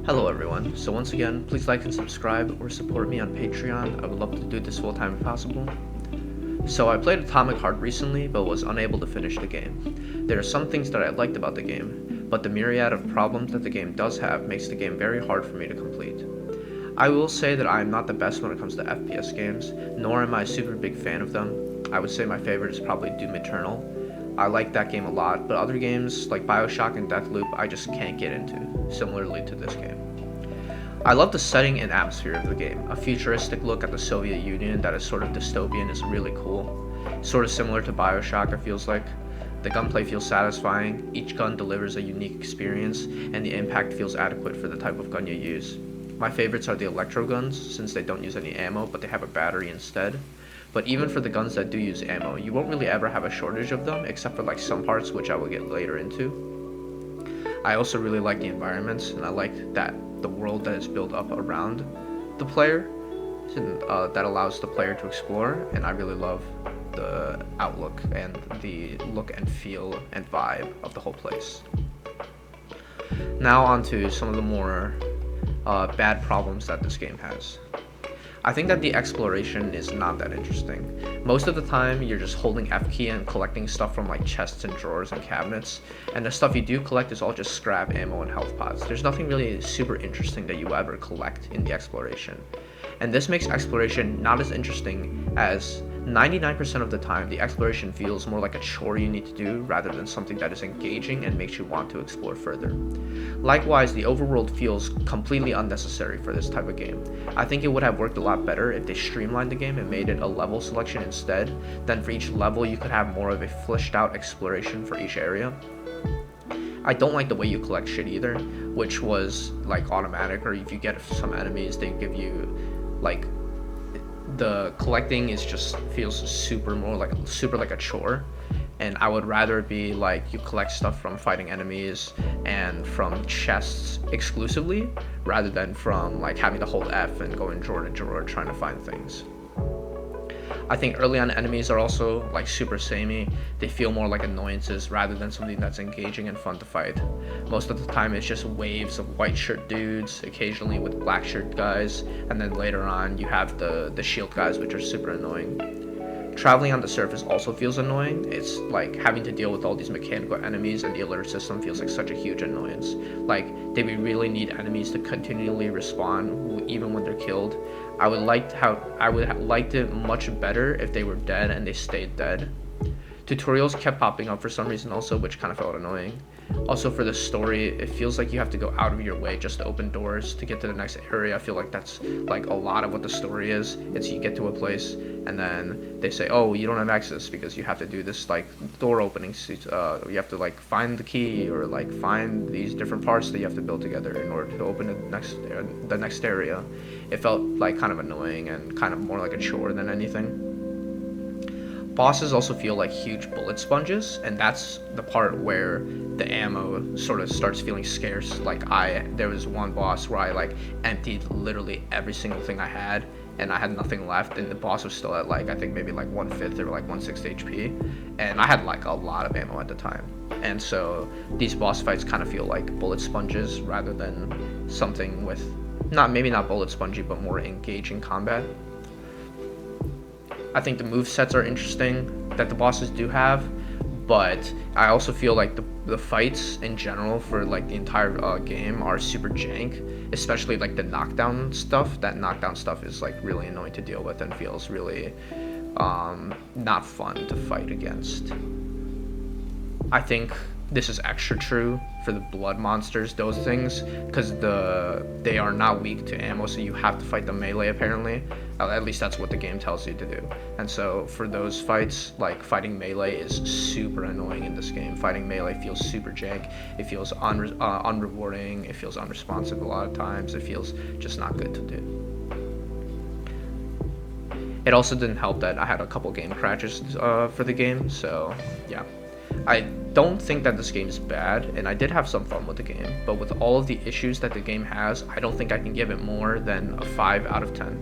Hello everyone, so once again, please like and subscribe or support me on Patreon. I would love to do this full time if possible. So I played Atomic Heart recently, but was unable to finish the game. There are some things that I liked about the game, but the myriad of problems that the game does have makes the game very hard for me to complete. I will say that I am not the best when it comes to FPS games, nor am I a super big fan of them. I would say my favorite is probably Doom Eternal. I like that game a lot, but other games like Bioshock and Deathloop I just can't get into, similarly to this game. I love the setting and atmosphere of the game. A futuristic look at the Soviet Union that is sort of dystopian is really cool. Sort of similar to Bioshock, it feels like. The gunplay feels satisfying, each gun delivers a unique experience, and the impact feels adequate for the type of gun you use. My favorites are the electro guns, since they don't use any ammo but they have a battery instead. But even for the guns that do use ammo, you won't really ever have a shortage of them, except for like some parts which I will get later into. I also really like the environments, and I like that the world that is built up around the player, that allows the player to explore, and I really love the outlook and the look and feel and vibe of the whole place. Now on to some of the more bad problems that this game has. I think that the exploration is not that interesting. Most of the time, you're just holding F key and collecting stuff from like chests and drawers and cabinets, and the stuff you do collect is all just scrap, ammo, and health pods. There's nothing really super interesting that you ever collect in the exploration. And this makes exploration not as interesting, as 99% of the time the exploration feels more like a chore you need to do rather than something that is engaging and makes you want to explore further. Likewise, the overworld feels completely unnecessary for this type of game. I think it would have worked a lot better if they streamlined the game and made it a level selection instead. Then for each level you could have more of a fleshed out exploration for each area. I don't like the way you collect shit either, which was like automatic, or if you get some enemies they give you like, the collecting is just feels super like a chore, and I would rather it be like you collect stuff from fighting enemies and from chests exclusively, rather than from like having to hold F and going drawer to drawer trying to find things. I think early on enemies are also like super samey. They feel more like annoyances rather than something that's engaging and fun to fight. Most of the time it's just waves of white shirt dudes, occasionally with black shirt guys, and then later on you have the shield guys, which are super annoying. Traveling on the surface also feels annoying. It's like having to deal with all these mechanical enemies, and the alert system feels like such a huge annoyance. Like, did we really need enemies to continually respawn even when they're killed? I would have liked it much better if they were dead and they stayed dead. Tutorials kept popping up for some reason also, which kind of felt annoying. Also, for the story, it feels like you have to go out of your way just to open doors to get to the next area. I feel like that's like a lot of what the story is. It's you get to a place and then they say, oh, you don't have access because you have to do this like door opening. You have to like find the key, or like find these different parts that you have to build together in order to open the next area. It felt like kind of annoying and kind of more like a chore than anything. Bosses also feel like huge bullet sponges, and that's the part where the ammo sort of starts feeling scarce. Like, there was one boss where I like emptied literally every single thing I had, and I had nothing left, and the boss was still at like, I think maybe like 1/5 or like 1/6 HP, and I had like a lot of ammo at the time. And so these boss fights kind of feel like bullet sponges rather than something with, maybe not bullet spongy, but more engaging combat. I think the movesets are interesting that the bosses do have, but I also feel like the fights in general for like the entire game are super jank, especially like the knockdown stuff. That knockdown stuff is like really annoying to deal with and feels really not fun to fight against. I think this is extra true for the blood monsters, those things, because they are not weak to ammo, so you have to fight the melee apparently. At least that's what the game tells you to do. And so for those fights, like fighting melee is super annoying in this game. Fighting melee feels super jank. It feels unrewarding. It feels unresponsive a lot of times. It feels just not good to do. It also didn't help that I had a couple game crashes for the game, so yeah. I don't think that this game is bad, and I did have some fun with the game, but with all of the issues that the game has, I don't think I can give it more than a 5 out of 10.